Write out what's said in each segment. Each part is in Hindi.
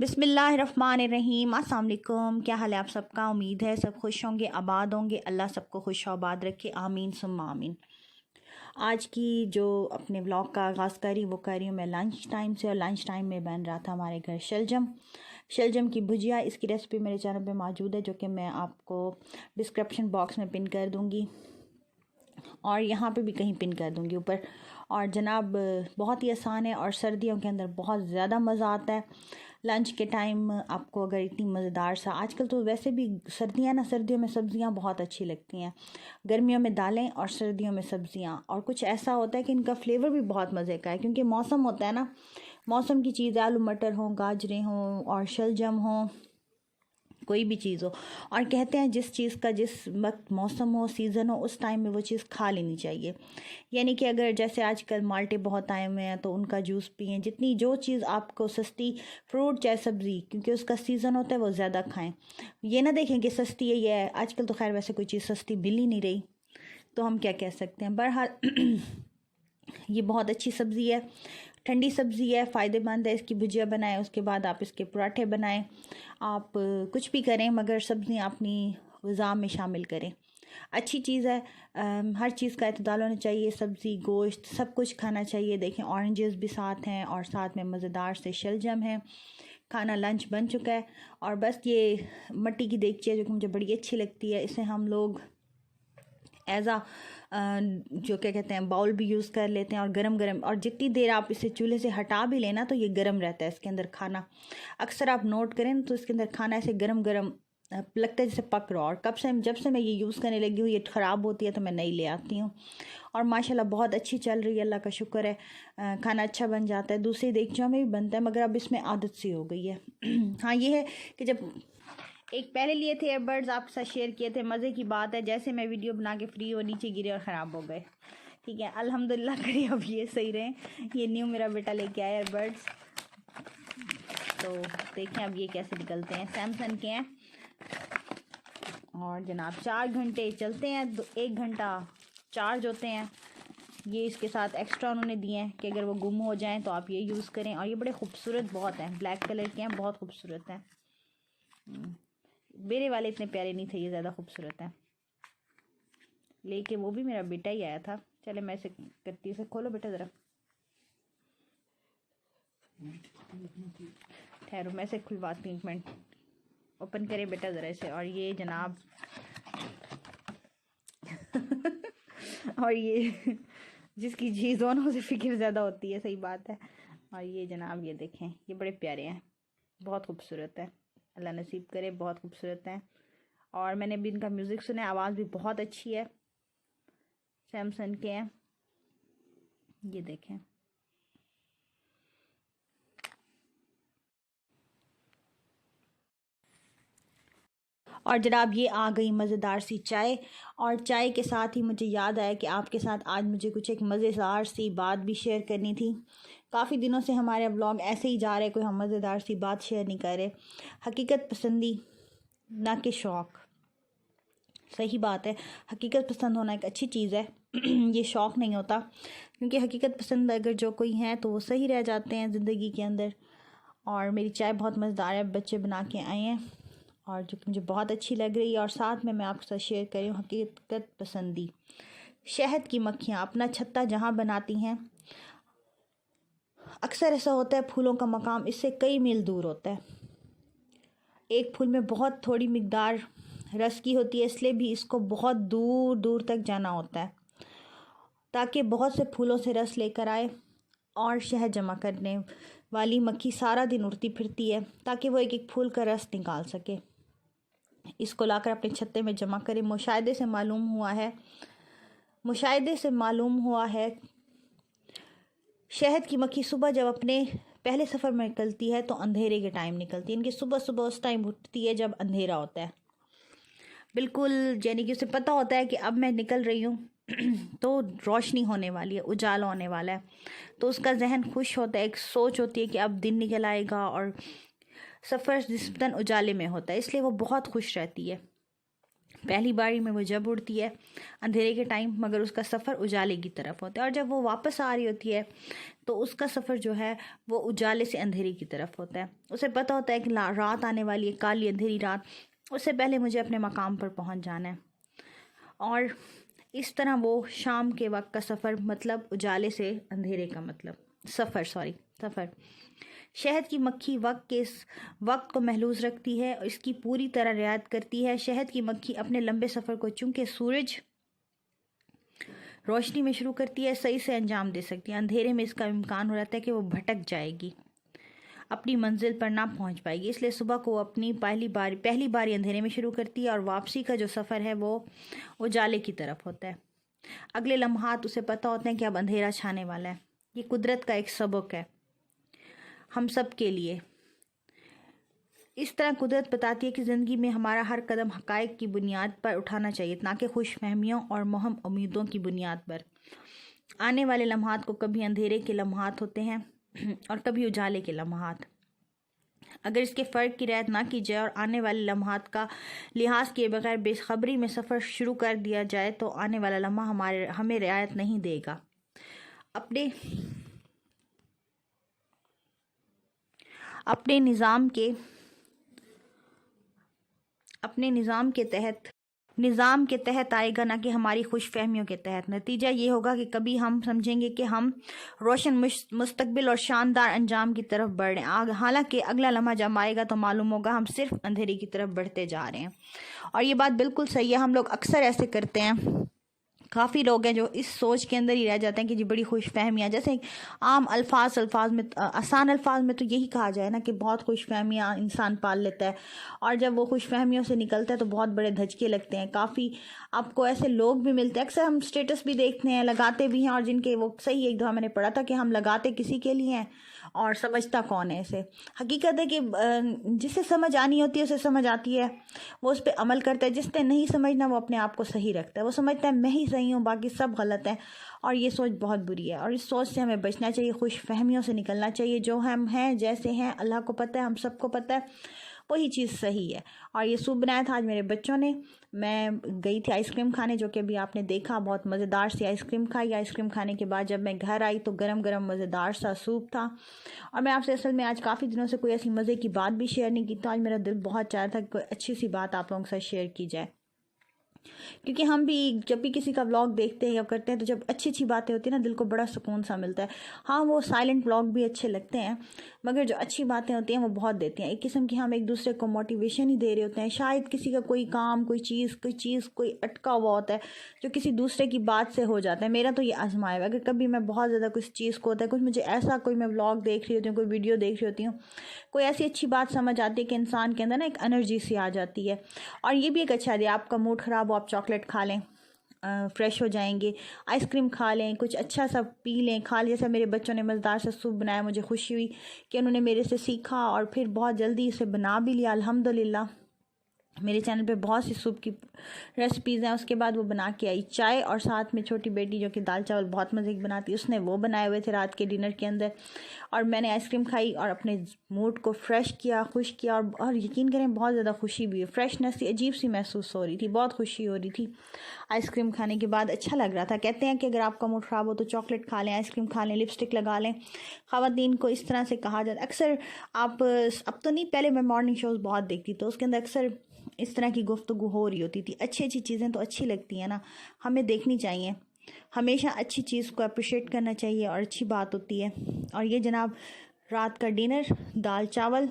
बिस्मिल्लाहिर्रहमानिर्रहीम। अस्सलाम वालेकुम। क्या हाल है आप सबका? उम्मीद है सब खुश होंगे, आबाद होंगे। अल्लाह सबको खुश आबाद रखे, आमीन सुम्मा आमीन। आज की जो अपने व्लॉग का आगाज़ करी वो करी हूँ मैं लंच टाइम से, और लंच टाइम में बन रहा था हमारे घर शलजम की भुजिया। इसकी रेसिपी मेरे चैनल पे मौजूद है, जो कि मैं आपको डिस्क्रिप्शन बॉक्स में पिन कर दूँगी और यहाँ पे भी कहीं पिन कर दूँगी ऊपर। और जनाब बहुत ही आसान है और सर्दियों के अंदर बहुत ज़्यादा मज़ा आता है। लंच के टाइम आपको अगर इतनी मज़ेदार सा, आजकल तो वैसे भी सर्दियाँ ना, सर्दियों में सब्ज़ियाँ बहुत अच्छी लगती हैं। गर्मियों में दालें और सर्दियों में सब्ज़ियाँ, और कुछ ऐसा होता है कि इनका फ्लेवर भी बहुत मज़े का है, क्योंकि मौसम होता है ना, मौसम की चीज़, आलू मटर हों, गाजरें हों और शलजम हों, कोई भी चीज़ हो। और कहते हैं जिस चीज़ का जिस वक्त मौसम हो, सीज़न हो, उस टाइम में वो चीज़ खा लेनी चाहिए। यानी कि अगर जैसे आजकल माल्टे बहुत आए हुए हैं तो उनका जूस पिएं। जितनी जो चीज़ आपको सस्ती, फ्रूट चाहे सब्ज़ी, क्योंकि उसका सीज़न होता है, वो ज़्यादा खाएं। ये ना देखें कि सस्ती है ये है। आजकल तो खैर वैसे कोई चीज़ सस्ती मिल ही नहीं रही, तो हम क्या कह सकते हैं। बहरहाल ये बहुत अच्छी सब्ज़ी है, ठंडी सब्ज़ी है, फ़ायदेमंद है। इसकी भुजिया बनाएं, उसके बाद आप इसके पराठे बनाएं, आप कुछ भी करें, मगर सब्ज़ियाँ अपनी ग़िज़ा में शामिल करें। अच्छी चीज़ है। हर चीज़ का इत्तेदाल होना चाहिए, सब्ज़ी गोश्त सब कुछ खाना चाहिए। देखें ऑरेंजेस भी साथ हैं और साथ में मज़ेदार से शलजम है। खाना लंच बन चुका है और बस ये मिट्टी की देगची है जो कि मुझे बड़ी अच्छी लगती है। इसे हम लोग एज़ आ जो क्या कहते हैं बाउल भी यूज़ कर लेते हैं, और गरम गरम, और जितनी देर आप इसे चूल्हे से हटा भी लेना तो ये गरम रहता है इसके अंदर खाना। अक्सर आप नोट करें तो इसके अंदर खाना ऐसे गरम गरम लगता है जैसे पक रहा। और जब से मैं ये यूज़ करने लगी हूँ, ये ख़राब होती है तो मैं नई ले आती हूँ, और माशाल्लाह बहुत अच्छी चल रही है, अल्लाह का शुक्र है। खाना अच्छा बन जाता है। दूसरी देगचियों में भी बनता है, मगर अब इसमें आदत सी हो गई है। हाँ, ये है कि जब एक पहले लिए थे एयरबड्स, आपके साथ शेयर किए थे, मज़े की बात है, जैसे मैं वीडियो बना के फ्री हो नीचे गिरे और ख़राब हो गए। ठीक है, अल्हम्दुलिल्लाह करिए अब ये सही रहे। ये न्यू मेरा बेटा लेके आया एयरबड्स, तो देखें अब ये कैसे निकलते हैं। सैमसंग के हैं और जनाब 4 घंटे चलते हैं, 1 घंटा चार्ज होते हैं। ये इसके साथ एक्स्ट्रा उन्होंने दिए हैं कि अगर वो गुम हो जाएं तो आप ये यूज़ करें। और ये बड़े खूबसूरत बहुत हैं, ब्लैक कलर के हैं, बहुत खूबसूरत हैं। मेरे वाले इतने प्यारे नहीं थे, ये ज़्यादा खूबसूरत हैं, लेके वो भी मेरा बेटा ही आया था। चले मैं इसे करती हूँ, इसे खोलो बेटा ज़रा, ठहरो मैं इसे खुलवाती हूँ, 1 मिनट। ओपन करे बेटा ज़रा इसे। और ये जनाब और ये जिसकी जी दोनों से फिक्र ज़्यादा होती है, सही बात है। और ये जनाब ये देखें, ये बड़े प्यारे हैं, बहुत खूबसूरत है, अल्लाह नसीब करे, बहुत खूबसूरत हैं। और मैंने भी इनका म्यूज़िक सुना है, आवाज़ भी बहुत अच्छी है। सैमसंग के हैं, ये देखें। और जनाब ये आ गई मज़ेदार सी चाय, और चाय के साथ ही मुझे याद आया कि आपके साथ आज मुझे कुछ एक मज़ेदार सी बात भी शेयर करनी थी। काफ़ी दिनों से हमारे व्लॉग ऐसे ही जा रहे, कोई हम मज़ेदार सी बात शेयर नहीं कर रहे। हकीकत पसंदी ना कि शौक़। सही बात है, हकीकत पसंद होना एक अच्छी चीज़ है। ये शौक़ नहीं होता, क्योंकि हकीकत पसंद अगर जो कोई हैं तो वो सही रह जाते हैं ज़िंदगी के अंदर। और मेरी चाय बहुत मज़ेदार है, बच्चे बना के आए हैं और जो मुझे बहुत अच्छी लग रही है। और साथ में मैं आपके साथ शेयर कर रही हूँ हकीकत पसंदी। शहद की मक्खियाँ अपना छत्ता जहाँ बनाती हैं, अक्सर ऐसा होता है फूलों का मकाम इससे कई मील दूर होता है। एक फूल में बहुत थोड़ी मिकदार रस की होती है, इसलिए भी इसको बहुत दूर दूर तक जाना होता है, ताकि बहुत से फूलों से रस लेकर आए। और शहद जमा करने वाली मक्खी सारा दिन उड़ती फिरती है, ताकि वो एक एक फूल का रस निकाल सके। इसको लाकर अपने छत्ते में जमा करें। मुशाहिदे से मालूम हुआ है शहद की मक्खी सुबह जब अपने पहले सफ़र में निकलती है तो अंधेरे के टाइम निकलती है। इनकी सुबह सुबह उस टाइम उठती है जब अंधेरा होता है, बिल्कुल, यानी कि उसे पता होता है कि अब मैं निकल रही हूँ तो रोशनी होने वाली है, उजाला होने वाला है। तो उसका जहन खुश होता है, एक सोच होती है कि अब दिन निकल आएगा, और सफ़र निस्बतन उजाले में होता है, इसलिए वो बहुत खुश रहती है। पहली बारी में वो जब उड़ती है अंधेरे के टाइम, मगर उसका सफ़र उजाले की तरफ होता है, और जब वो वापस आ रही होती है तो उसका सफ़र जो है वो उजाले से अंधेरे की तरफ होता है। उसे पता होता है कि रात आने वाली है, काली अंधेरी रात, उससे पहले मुझे अपने मकाम पर पहुंच जाना है। और इस तरह वो शाम के वक्त का सफ़र, मतलब उजाले से अंधेरे का मतलब सफ़र। शहद की मक्खी वक्त को महलूज रखती है और इसकी पूरी तरह रियायत करती है। शहद की मक्खी अपने लंबे सफ़र को चूंकि सूरज रोशनी में शुरू करती है सही से अंजाम दे सकती है। अंधेरे में इसका इम्कान हो जाता है कि वो भटक जाएगी, अपनी मंजिल पर ना पहुंच पाएगी, इसलिए सुबह को अपनी पहली बारी अंधेरे में शुरू करती है और वापसी का जो सफ़र है वो उजाले की तरफ होता है। अगले लम्हात उसे पता होते हैं कि अब अंधेरा छाने वाला है। ये कुदरत का एक सबक है हम सब के लिए। इस तरह कुदरत बताती है कि ज़िंदगी में हमारा हर कदम हक़ाइक़ की बुनियाद पर उठाना चाहिए, ना कि खुशफहमियों और महम उम्मीदों की बुनियाद पर। आने वाले लम्हात को कभी अंधेरे के लम्हात होते हैं और कभी उजाले के लम्हात। अगर इसके फ़र्क की रियायत ना की जाए और आने वाले लम्हात का लिहाज किए बगैर बेखबरी में सफ़र शुरू कर दिया जाए तो आने वाला लम्हा हमें रियायत नहीं देगा। अपने निज़ाम के तहत आएगा, ना कि हमारी खुशफहमियों के तहत। नतीजा ये होगा कि कभी हम समझेंगे कि हम रोशन मुस्तकबिल और शानदार अंजाम की तरफ बढ़ रहे हैं, हालांकि अगला लम्हा जब आएगा तो मालूम होगा हम सिर्फ अंधेरे की तरफ बढ़ते जा रहे हैं। और ये बात बिल्कुल सही है, हम लोग अक्सर ऐसे करते हैं। काफ़ी लोग हैं जो इस सोच के अंदर ही रह जाते हैं कि जी बड़ी खुशफहमियाँ, जैसे आम अल्फाज में, आसान अल्फाज में तो यही कहा जाए ना कि बहुत खुशफहमियाँ इंसान पाल लेता है, और जब वो खुशफहमियों से निकलता है तो बहुत बड़े धचके लगते हैं। काफ़ी आपको ऐसे लोग भी मिलते हैं, अक्सर हम स्टेटस भी देखते हैं, लगाते भी हैं, और जिनके वो सही, एक दफ़ा मैंने पढ़ा था कि हम लगाते किसी के लिए हैं और समझता कौन है इसे। हकीकत है कि जिसे समझ आनी होती है उसे समझ आती है, वो उस पर अमल करता है। जिसने नहीं समझना वो अपने आप को सही रखता है, वो समझता है मैं ही सही हूँ बाकी सब गलत है, और ये सोच बहुत बुरी है। और इस सोच से हमें बचना चाहिए, खुशफहमियों से निकलना चाहिए। जो हम हैं, जैसे हैं, अल्लाह को पता है, हम सबको पता है, वही चीज़ सही है। और ये सूप बनाया था आज मेरे बच्चों ने। मैं गई थी आइसक्रीम खाने, जो कि अभी आपने देखा, बहुत मज़ेदार सी आइसक्रीम खाई। आइसक्रीम खाने के बाद जब मैं घर आई तो गरम गरम मज़ेदार सा सूप था। और मैं आपसे असल में आज काफ़ी दिनों से कोई ऐसी मज़े की बात भी शेयर नहीं की, तो आज मेरा दिल बहुत चाह रहा था कि कोई अच्छी सी बात आप लोगों के साथ शेयर की जाए। क्योंकि हम भी जब भी किसी का व्लॉग देखते हैं या करते हैं तो जब अच्छी अच्छी बातें होती हैं ना, दिल को बड़ा सुकून सा मिलता है। हाँ, वो साइलेंट व्लॉग भी अच्छे लगते हैं, मगर जो अच्छी बातें होती हैं वो बहुत देती हैं। एक किस्म की हम एक दूसरे को मोटिवेशन ही दे रहे होते हैं। शायद किसी का कोई काम, कोई चीज़ कोई अटका हुआ होता है जो किसी दूसरे की बात से हो जाता है। मेरा तो ये आजमाया है, अगर कभी मैं बहुत ज़्यादा कुछ चीज़ को होता है, कुछ मुझे ऐसा, कोई मैं व्लॉग देख रही होती हूँ, कोई वीडियो देख रही होती हूँ, कोई ऐसी अच्छी बात समझ आती है कि इंसान के अंदर ना एक एनर्जी सी आ जाती है। और ये भी एक अच्छा है, आपका मूड ख़राब हो, आप चॉकलेट खा लें, फ्रेश हो जाएंगे, आइसक्रीम खा लें, कुछ अच्छा सा पी लें, खा लें। जैसे मेरे बच्चों ने मज़ेदार सा सूप बनाया, मुझे खुशी हुई कि उन्होंने मेरे से सीखा और फिर बहुत जल्दी इसे बना भी लिया। अल्हम्दुलिल्लाह मेरे चैनल पे बहुत सी सूप की रेसिपीज़ हैं। उसके बाद वो बना के आई चाय, और साथ में छोटी बेटी जो कि दाल चावल बहुत मज़े की बनाती है, उसने वो बनाए हुए थे रात के डिनर के अंदर। और मैंने आइसक्रीम खाई और अपने मूड को फ्रेश किया, खुश किया, और यकीन करें बहुत ज़्यादा खुशी भी हुई। फ्रेशनेस सी अजीब सी महसूस हो रही थी, बहुत खुशी हो रही थी आइसक्रीम खाने के बाद, अच्छा लग रहा था। कहते हैं कि अगर आपका मूड ख़राब हो तो चॉकलेट खा लें, आइसक्रीम खा लें, लिपस्टिक लगा लें। ख़वातीन को इस तरह से कहा जाता है अक्सर। आप अब तो नहीं, पहले मैं मॉर्निंग शोज़ बहुत देखती, तो उसके अंदर अक्सर इस तरह की गुफ्तगू हो रही होती थी। अच्छी अच्छी चीज़ें तो अच्छी लगती हैं ना, हमें देखनी चाहिए, हमेशा अच्छी चीज़ को अप्रिशिएट करना चाहिए, और अच्छी बात होती है। और ये जनाब रात का डिनर, दाल चावल,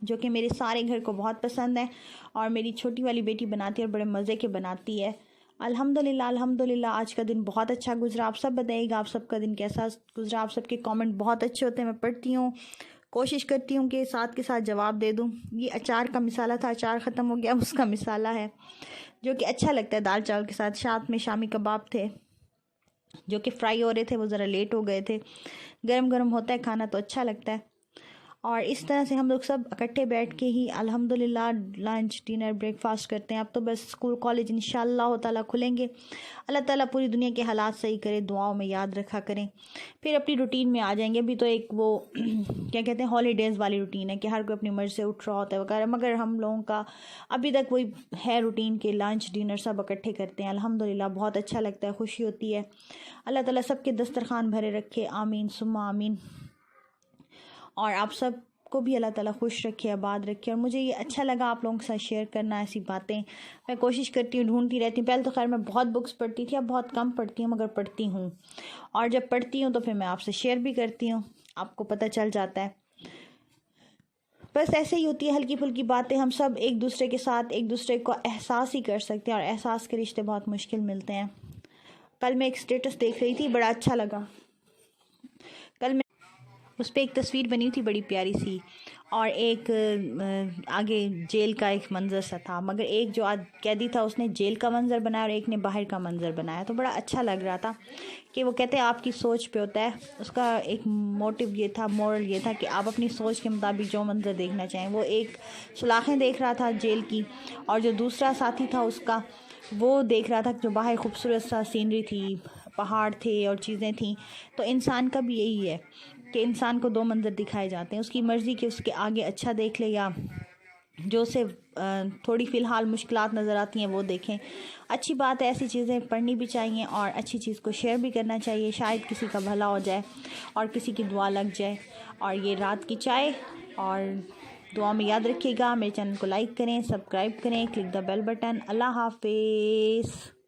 जो कि मेरे सारे घर को बहुत पसंद है, और मेरी छोटी वाली बेटी बनाती है और बड़े मज़े के बनाती है। अल्हम्दुलिल्लाह आज का दिन बहुत अच्छा गुजरा। आप सब बताइएगा आप सबका दिन कैसा गुजरा। आप सबके कमेंट बहुत अच्छे होते हैं, मैं पढ़ती हूँ, कोशिश करती हूँ कि साथ के साथ जवाब दे दूँ। ये अचार का मिसाला था, अचार ख़त्म हो गया, उसका मिसाला है जो कि अच्छा लगता है दाल चावल के साथ में शामी कबाब थे जो कि फ्राई हो रहे थे, वो ज़रा लेट हो गए थे। गरम गरम होता है खाना तो अच्छा लगता है। और इस तरह से हम लोग सब इकट्ठे बैठ के ही अल्हम्दुलिल्लाह लंच डिनर ब्रेकफास्ट करते हैं। अब तो बस स्कूल कॉलेज इंशाअल्लाह ताला खुलेंगे। अल्लाह ताला पूरी दुनिया के हालात सही करे, दुआओं में याद रखा करें, फिर अपनी रूटीन में आ जाएंगे। अभी तो एक वो क्या कहते हैं हॉलीडेज़ वाली रूटीन है कि हर कोई अपनी मर्ज़ी से उठ रहा होता है वगैरह, मगर हम लोगों का अभी तक वही है रूटीन के लंच डिनर सब इकट्ठे करते हैं। अल्हम्दुलिल्लाह बहुत अच्छा लगता है, खुशी होती है। अल्लाह ताला सबके दस्तरखान भरे रखे, आमीन सुम्मा आमीन। और आप सब को भी अल्लाह ताला खुश रखे, आबाद रखे। और मुझे ये अच्छा लगा आप लोगों के साथ शेयर करना ऐसी बातें। मैं कोशिश करती हूँ, ढूंढती रहती हूँ। पहले तो खैर मैं बहुत बुक्स पढ़ती थी, अब बहुत कम पढ़ती हूँ, मगर पढ़ती हूँ। और जब पढ़ती हूँ तो फिर मैं आपसे शेयर भी करती हूँ, आपको पता चल जाता है। बस ऐसे ही होती है हल्की फुल्की बातें। हम सब एक दूसरे के साथ एक दूसरे को एहसास ही कर सकते हैं, और एहसास के रिश्ते बहुत मुश्किल मिलते हैं। कल मैं एक स्टेटस देख रही थी, बड़ा अच्छा लगा। कल मैं उस पर एक तस्वीर बनी थी बड़ी प्यारी सी, और एक आगे जेल का एक मंज़र सा था, मगर एक जो कैदी था उसने जेल का मंज़र बनाया और एक ने बाहर का मंज़र बनाया। तो बड़ा अच्छा लग रहा था कि वो कहते हैं आपकी सोच पे होता है। उसका एक मोटिव ये था, मोरल ये था कि आप अपनी सोच के मुताबिक जो मंज़र देखना चाहें। वो एक सलाखें देख रहा था जेल की, और जो दूसरा साथी था उसका वो देख रहा था जो बाहर खूबसूरत सा सीनरी थी, पहाड़ थे और चीज़ें थीं। तो इंसान का भी यही है कि इंसान को दो मंज़र दिखाए जाते हैं, उसकी मर्ज़ी कि उसके आगे अच्छा देख ले, या जो उसे थोड़ी फ़िलहाल मुश्किलात नज़र आती हैं वो देखें। अच्छी बात है, ऐसी चीज़ें पढ़नी भी चाहिए और अच्छी चीज़ को शेयर भी करना चाहिए, शायद किसी का भला हो जाए और किसी की दुआ लग जाए। और ये रात की चाय, और दुआ में याद रखिएगा। मेरे चैनल को लाइक करें, सब्सक्राइब करें, क्लिक द बेल बटन। अल्लाह हाफिज़।